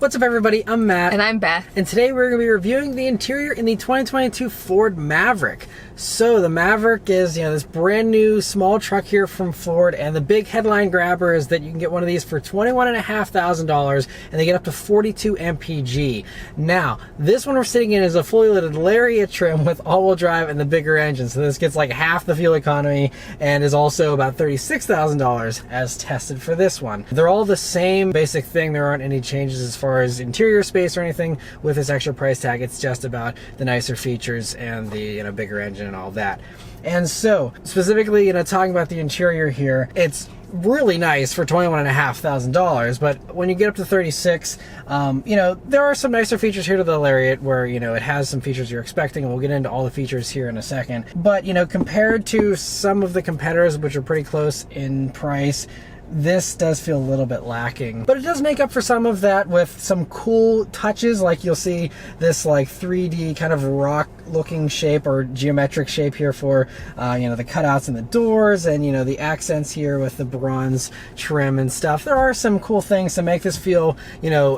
What's up everybody, I'm Matt. And I'm Beth. And today we're going to be reviewing the interior in the 2022 Ford Maverick. So the Maverick is, this brand new small truck here from Ford, and the big headline grabber is that you can get one of these for $21,500 and they get up to 42 mpg. Now, this one we're sitting in is a fully loaded Lariat trim with all-wheel drive and the bigger engine. So this gets like half the fuel economy and is also about $36,000 as tested for this one. They're all the same basic thing. There aren't any changes as far as interior space or anything with this extra price tag. It's just about the nicer features and the bigger engine and all that. And so specifically, talking about the interior here, it's really nice for $21,500, but when you get up to 36, there are some nicer features here to the Lariat where, it has some features you're expecting, and we'll get into all the features here in a second. But, compared to some of the competitors, which are pretty close in price, this does feel a little bit lacking, but it does make up for some of that with some cool touches. Like you'll see this like 3D kind of rock looking shape or geometric shape here for the cutouts in the doors, and the accents here with the bronze trim and stuff. There are some cool things to make this feel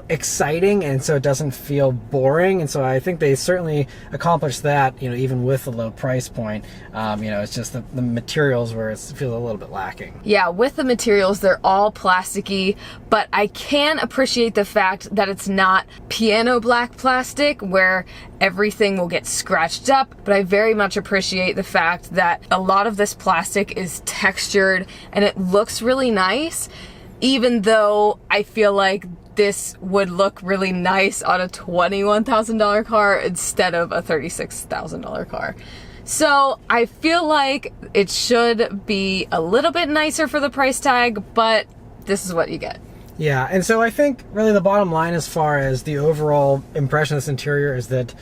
exciting, and so it doesn't feel boring. And so I think they certainly accomplished that, even with the low price point. It's just the materials where it feels a little bit lacking. Yeah, with the materials, they're all plasticky, but I can appreciate the fact that it's not piano black plastic where everything will get scratched up. But I very much appreciate the fact that a lot of this plastic is textured and it looks really nice, even though I feel like this would look really nice on a $21,000 car instead of a $36,000 car. So I feel like it should be a little bit nicer for the price tag, but this is what you get. Yeah, and so I think really the bottom line as far as the overall impression of this interior is that,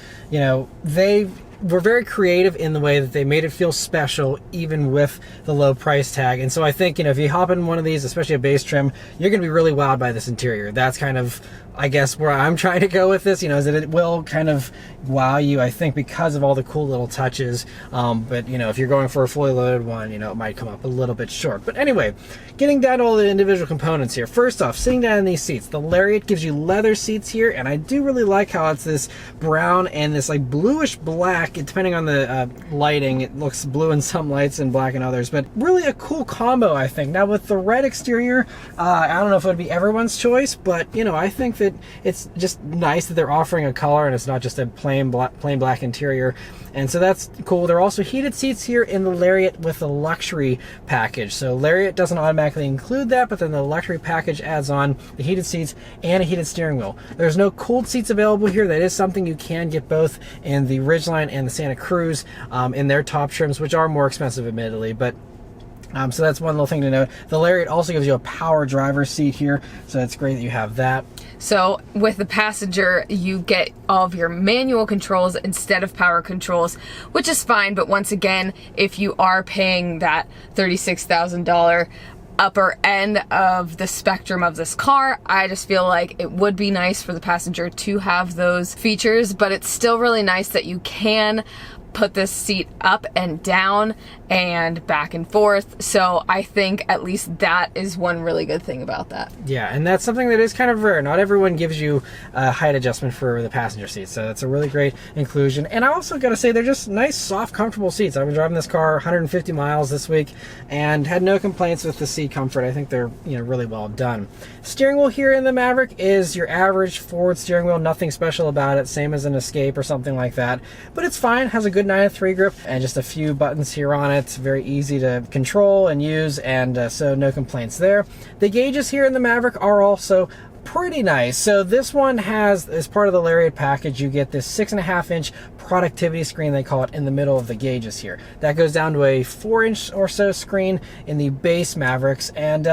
they were very creative in the way that they made it feel special even with the low price tag. And so I think, if you hop in one of these, especially a base trim, you're going to be really wowed by this interior. That's kind of, I guess, where I'm trying to go with this, is that it will kind of wow you, I think, because of all the cool little touches. But, if you're going for a fully loaded one, it might come up a little bit short. But anyway, getting down to all the individual components here. First off, sitting down in these seats, the Lariat gives you leather seats here, and I do really like how it's this brown and this like bluish black. Depending on the lighting, it looks blue in some lights and black in others, but really a cool combo, I think. Now with the red exterior, I don't know if it would be everyone's choice, but I think that it's just nice that they're offering a color and it's not just a plain black interior. And so that's cool. There are also heated seats here in the Lariat with the luxury package. So Lariat doesn't automatically include that, but then the luxury package adds on the heated seats and a heated steering wheel. There's no cooled seats available here. That is something you can get both in the Ridgeline and the Santa Cruz in their top trims, which are more expensive admittedly, but so that's one little thing to note. The Lariat also gives you a power driver's seat here, so it's great that you have that. So with the passenger, you get all of your manual controls instead of power controls, which is fine. But once again, if you are paying that $36,000 upper end of the spectrum of this car, I just feel like it would be nice for the passenger to have those features. But it's still really nice that you can put this seat up and down and back and forth. So I think at least that is one really good thing about that. Yeah, and that's something that is kind of rare. Not everyone gives you a height adjustment for the passenger seat, so that's a really great inclusion. And I also gotta say, they're just nice, soft, comfortable seats. I've been driving this car 150 miles this week and had no complaints with the seat comfort. I think they're really well done. Steering wheel here in the Maverick is your average Ford steering wheel, nothing special about it, same as an Escape or something like that, but it's fine. Has a good 9/3 grip and just a few buttons here on it. It's very easy to control and use, and so no complaints there. The gauges here in the Maverick are also pretty nice. So this one has, as part of the Lariat package, you get this 6.5-inch productivity screen, they call it, in the middle of the gauges here. That goes down to a 4-inch or so screen in the base Mavericks, and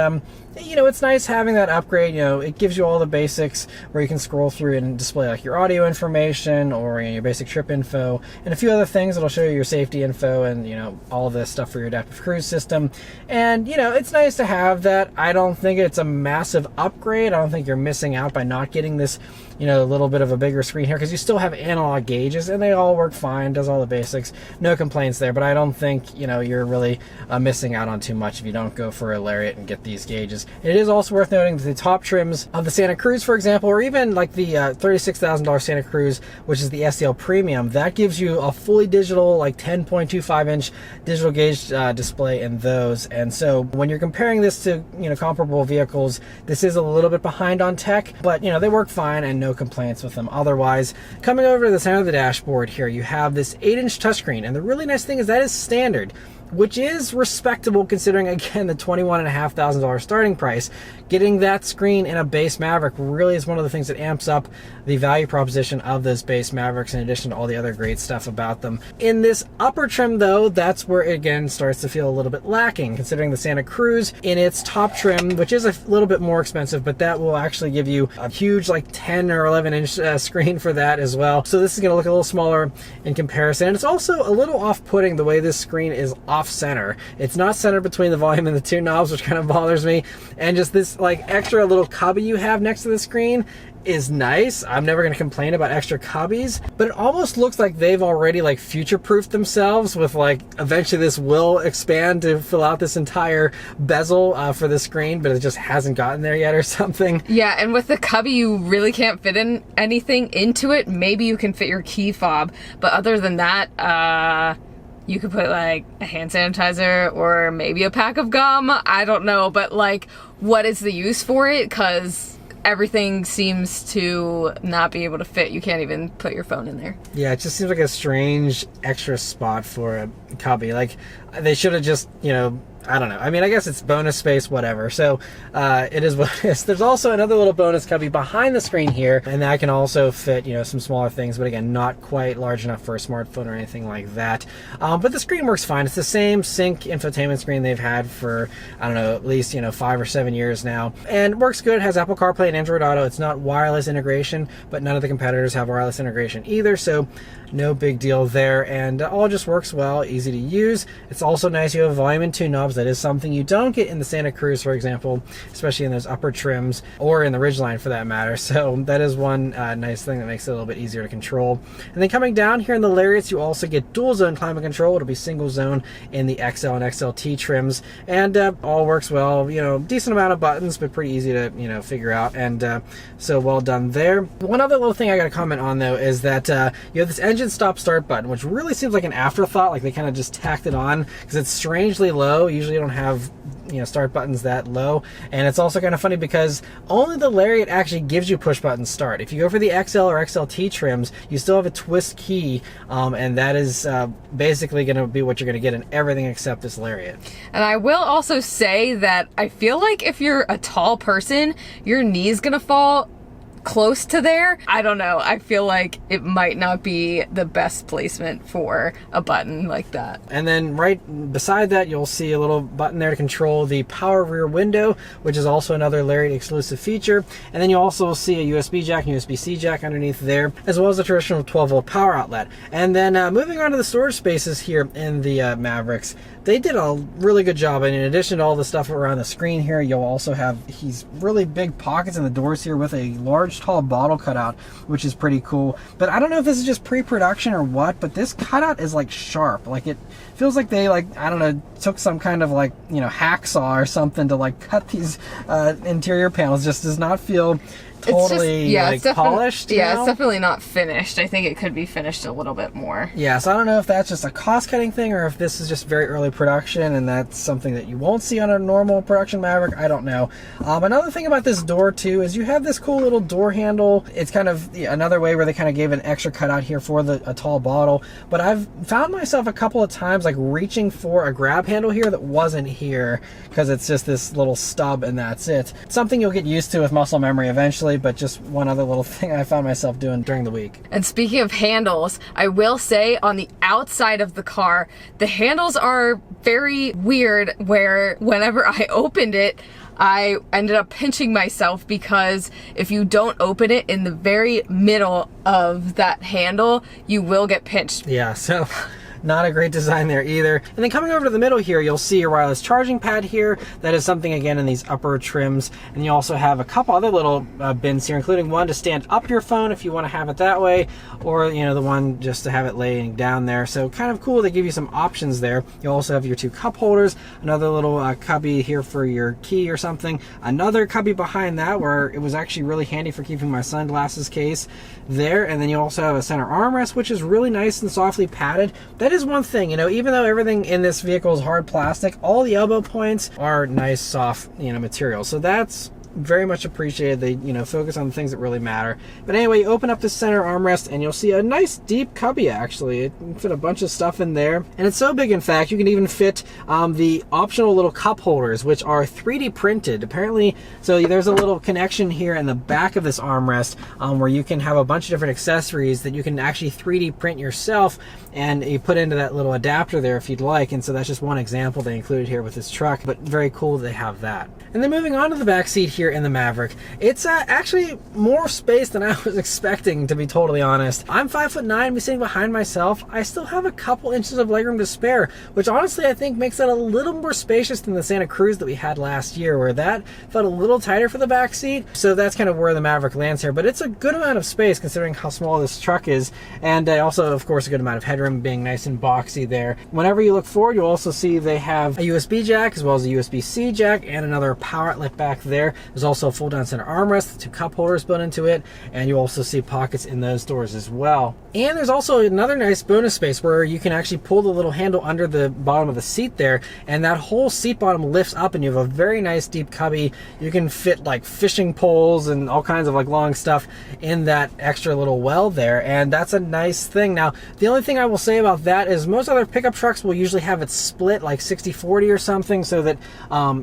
it's nice having that upgrade. It gives you all the basics where you can scroll through and display like your audio information or your basic trip info and a few other things. It'll show you your safety info and all of this stuff for your adaptive cruise system. And it's nice to have that. I don't think it's a massive upgrade. I don't think you're missing out by not getting this a little bit of a bigger screen here, because you still have analog gauges and they all work fine, does all the basics, no complaints there. But I don't think you're really missing out on too much if you don't go for a Lariat and get these gauges. It is also worth noting that the top trims of the Santa Cruz, for example, or even like the $36,000 Santa Cruz, which is the STL Premium, that gives you a fully digital, like 10.25-inch digital gauge display in those. And so when you're comparing this to, you know, comparable vehicles, this is a little bit behind on tech, but you know, they work fine and no complaints with them otherwise. Coming over to the center of the dashboard here, you have this 8-inch touchscreen, and the really nice thing is that is standard, which is respectable considering, again, the $21,500 starting price. Getting that screen in a base Maverick really is one of the things that amps up the value proposition of those base Mavericks, in addition to all the other great stuff about them. In this upper trim, though, that's where it again starts to feel a little bit lacking, considering the Santa Cruz in its top trim, which is a little bit more expensive, but that will actually give you a huge, like 10 or 11-inch screen for that as well. So this is going to look a little smaller in comparison. And it's also a little off-putting the way this screen is off-center. It's not centered between the volume and the two knobs, which kind of bothers me. And just this like extra little cubby you have next to the screen is nice. I'm never going to complain about extra cubbies, but it almost looks like they've already like future-proofed themselves with like eventually this will expand to fill out this entire bezel for the screen, but it just hasn't gotten there yet or something. Yeah, and with the cubby, you really can't fit in anything into it. Maybe you can fit your key fob, but other than that, you could put like a hand sanitizer or maybe a pack of gum. I don't know, but like, what is the use for it? Because everything seems to not be able to fit. You can't even put your phone in there. Yeah, it just seems like a strange extra spot for a cubby. Like, they should have just, you know, I don't know. I mean, I guess it's bonus space, whatever. So it is what it is. There's also another little bonus cubby behind the screen here, and that can also fit, you know, some smaller things, but again, not quite large enough for a smartphone or anything like that. But the screen works fine. It's the same sync infotainment screen they've had for, I don't know, at least, you know, 5 or 7 years now, and works good. It has Apple CarPlay and Android Auto. It's not wireless integration, but none of the competitors have wireless integration either, so no big deal there, and all just works well, easy to use. It's also nice you have volume and 2 knobs. That is something you don't get in the Santa Cruz, for example, especially in those upper trims, or in the Ridgeline for that matter. So that is one nice thing that makes it a little bit easier to control. And then coming down here in the Lariats, you also get dual zone climate control. It'll be single zone in the XL and XLT trims, and all works well. You know, decent amount of buttons, but pretty easy to, you know, figure out, and so well done there. One other little thing I got to comment on, though, is that you have this engine stop start button, which really seems like an afterthought, like they kind of just tacked it on because it's strangely low. Usually you don't have, you know, start buttons that low. And it's also kind of funny because only the Lariat actually gives you push button start. If you go for the XL or XLT trims, you still have a twist key, and that is basically going to be what you're going to get in everything except this Lariat. And I will also say that I feel like if you're a tall person, your knee's going to fall close to there. I don't know. I feel like it might not be the best placement for a button like that. And then right beside that, you'll see a little button there to control the power rear window, which is also another Lariat exclusive feature. And then you also see a USB jack and USB-C jack underneath there, as well as a traditional 12-volt power outlet. And then moving on to the storage spaces here in the Mavericks, they did a really good job. And in addition to all the stuff around the screen here, you'll also have these really big pockets in the doors here with a large tall bottle cutout, which is pretty cool. But I don't know if this is just pre-production or what, but this cutout is like sharp. Like, it feels like they, like, I don't know, took some kind of, like, you know, hacksaw or something to like cut these interior panels. Just does not feel totally, it's just, yeah, like, polished. Yeah, know? It's definitely not finished. I think it could be finished a little bit more. Yeah, so I don't know if that's just a cost-cutting thing or if this is just very early production and that's something that you won't see on a normal production Maverick. I don't know. Another thing about this door, too, is you have this cool little door handle. It's kind of another way where they kind of gave an extra cutout here for a tall bottle. But I've found myself a couple of times, like, reaching for a grab handle here that wasn't here because it's just this little stub and that's it. Something you'll get used to with muscle memory eventually, but just one other little thing I found myself doing during the week. And speaking of handles, I will say on the outside of the car, the handles are very weird, where whenever I opened it, I ended up pinching myself because if you don't open it in the very middle of that handle, you will get pinched. Yeah, so not a great design there either. And then coming over to the middle here, you'll see a wireless charging pad here. That is something, again, in these upper trims. And you also have a couple other little bins here, including one to stand up your phone if you want to have it that way, or, you know, the one just to have it laying down there. So kind of cool. They give you some options there. You also have your 2 cup holders, another little cubby here for your key or something, another cubby behind that where it was actually really handy for keeping my sunglasses case there. And then you also have a center armrest, which is really nice and softly padded. That is one thing, you know, even though everything in this vehicle is hard plastic, all the elbow points are nice, soft, you know, material. So that's very much appreciated. They, you know, focus on the things that really matter. But anyway, you open up the center armrest and you'll see a nice deep cubby. Actually, it can fit a bunch of stuff in there, and it's so big, in fact, you can even fit the optional little cup holders, which are 3D printed apparently. So there's a little connection here in the back of this armrest where you can have a bunch of different accessories that you can actually 3D print yourself, and you put into that little adapter there if you'd like. And so that's just one example they included here with this truck, but very cool that they have that. And then moving on to the back seat here in the Maverick, it's actually more space than I was expecting, to be totally honest. I'm 5'9", I'm sitting behind myself. I still have a couple inches of legroom to spare, which honestly I think makes it a little more spacious than the Santa Cruz that we had last year, where that felt a little tighter for the back seat. So that's kind of where the Maverick lands here, but it's a good amount of space considering how small this truck is, and also, of course, a good amount of headroom, being nice and boxy there. Whenever you look forward, you'll also see they have a USB jack as well as a USB-C jack and another power outlet back there. There's also a fold down center armrest, 2 cup holders built into it, and you also see pockets in those doors as well. And there's also another nice bonus space where you can actually pull the little handle under the bottom of the seat there, and that whole seat bottom lifts up and you have a very nice deep cubby. You can fit like fishing poles and all kinds of like long stuff in that extra little well there, and that's a nice thing. Now, the only thing I will say about that is most other pickup trucks will usually have it split like 60-40 or something, so that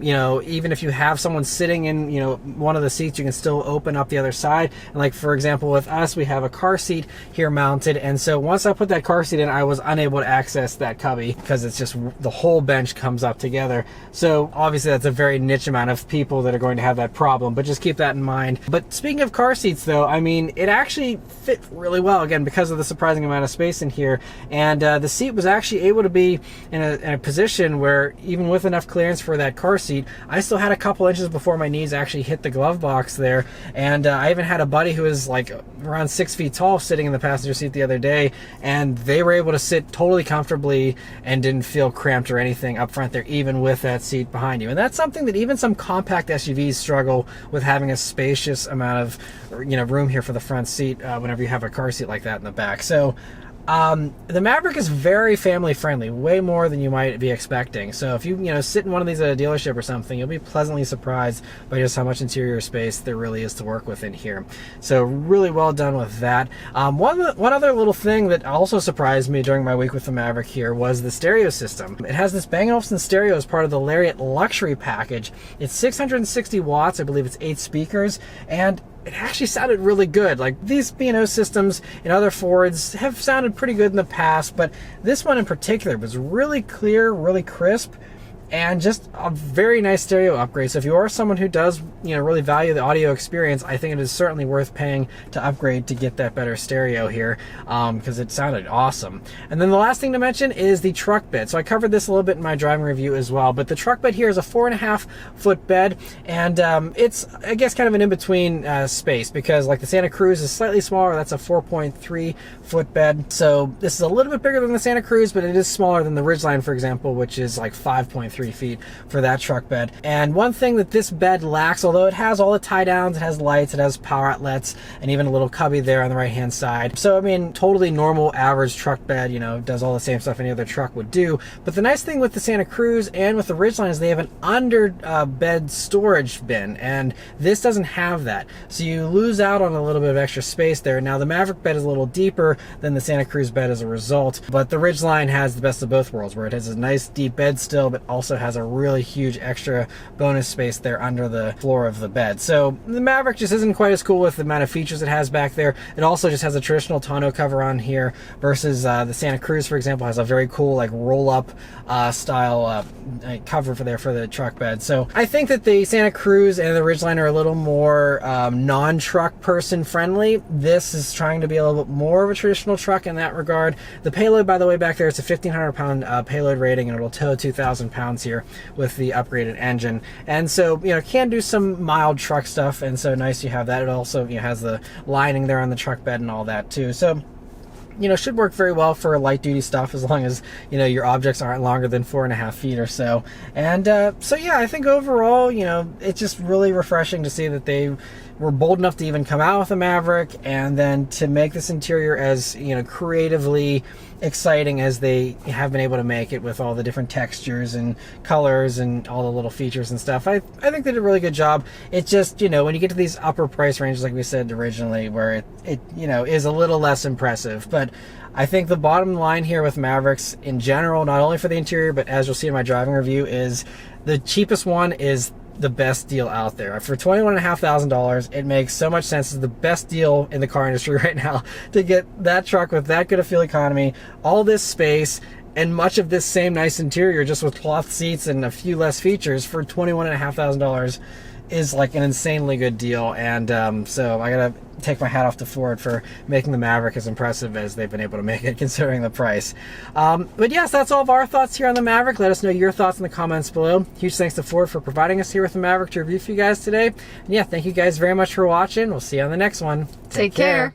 you know, even if you have someone sitting in, you know, one of the seats, you can still open up the other side. And like, for example, with us, we have a car seat here mounted, and so once I put that car seat in, I was unable to access that cubby because it's just the whole bench comes up together. So obviously that's a very niche amount of people that are going to have that problem, but just keep that in mind. But speaking of car seats though, I mean, it actually fit really well, again, because of the surprising amount of space in here. And the seat was actually able to be in a position where, even with enough clearance for that car seat, I still had a couple inches before my knees actually hit the glove box there. And I even had a buddy who was like around 6 feet tall sitting in the passenger seat the other day, and they were able to sit totally comfortably and didn't feel cramped or anything up front there, even with that seat behind you. And that's something that even some compact SUVs struggle with, having a spacious amount of, you know, room here for the front seat whenever you have a car seat like that in the back. So the Maverick is very family friendly, way more than you might be expecting. So if you sit in one of these at a dealership or something, you'll be pleasantly surprised by just how much interior space there really is to work with in here. So really well done with that. One other little thing that also surprised me during my week with the Maverick here was the stereo system. It has this Bang & Olufsen stereo as part of the Lariat luxury package. It's 660 watts, I believe it's 8 speakers, and it actually sounded really good. Like, these B&O systems in other Fords have sounded pretty good in the past, but this one in particular was really clear, really crisp, and just a very nice stereo upgrade. So if you are someone who does, really value the audio experience, I think it is certainly worth paying to upgrade to get that better stereo here, because it sounded awesome. And then the last thing to mention is the truck bed. So I covered this a little bit in my driving review as well, but the truck bed here is a 4.5 foot bed, and it's, I guess, kind of an in-between space, because like the Santa Cruz is slightly smaller. That's a 4.3 foot bed. So this is a little bit bigger than the Santa Cruz, but it is smaller than the Ridgeline, for example, which is like 5.3 feet for that truck bed. And one thing that this bed lacks, although it has all the tie downs, it has lights, it has power outlets, and even a little cubby there on the right hand side. So I mean, totally normal average truck bed, does all the same stuff any other truck would do. But the nice thing with the Santa Cruz and with the Ridgeline is they have an under bed storage bin, and this doesn't have that. So you lose out on a little bit of extra space there. Now the Maverick bed is a little deeper than the Santa Cruz bed as a result, but the Ridgeline has the best of both worlds, where it has a nice deep bed still, but also also has a really huge extra bonus space there under the floor of the bed. So the Maverick just isn't quite as cool with the amount of features it has back there. It also just has a traditional tonneau cover on here versus the Santa Cruz, for example, has a very cool like roll-up style cover for the truck bed. So I think that the Santa Cruz and the Ridgeline are a little more non-truck person friendly. This is trying to be a little bit more of a traditional truck in that regard. The payload, by the way, back there, it's a 1,500 pound payload rating, and it'll tow 2,000 pounds here with the upgraded engine. And so, you know, can do some mild truck stuff, and so nice you have that. It also, you know, has the lining there on the truck bed and all that too. So, you know, should work very well for light duty stuff as long as, you know, your objects aren't longer than 4.5 feet or so. And so yeah, I think overall, you know, it's just really refreshing to see that they were bold enough to even come out with a Maverick, and then to make this interior as, you know, creatively exciting as they have been able to make it with all the different textures and colors and all the little features and stuff. I think they did a really good job. It just, you know, when you get to these upper price ranges, like we said originally, where it you know, is a little less impressive. But I think the bottom line here with Mavericks in general, not only for the interior, but as you'll see in my driving review, is the cheapest one is the best deal out there. For $21,500, it makes so much sense. It's the best deal in the car industry right now to get that truck with that good of fuel economy, all this space, and much of this same nice interior just with cloth seats and a few less features for $21,500 is like an insanely good deal. And so I gotta take my hat off to Ford for making the Maverick as impressive as they've been able to make it considering the price. But yes, that's all of our thoughts here on the Maverick. Let us know your thoughts in the comments below. Huge thanks to Ford for providing us here with the Maverick to review for you guys today. And yeah, thank you guys very much for watching. We'll see you on the next one. Take care.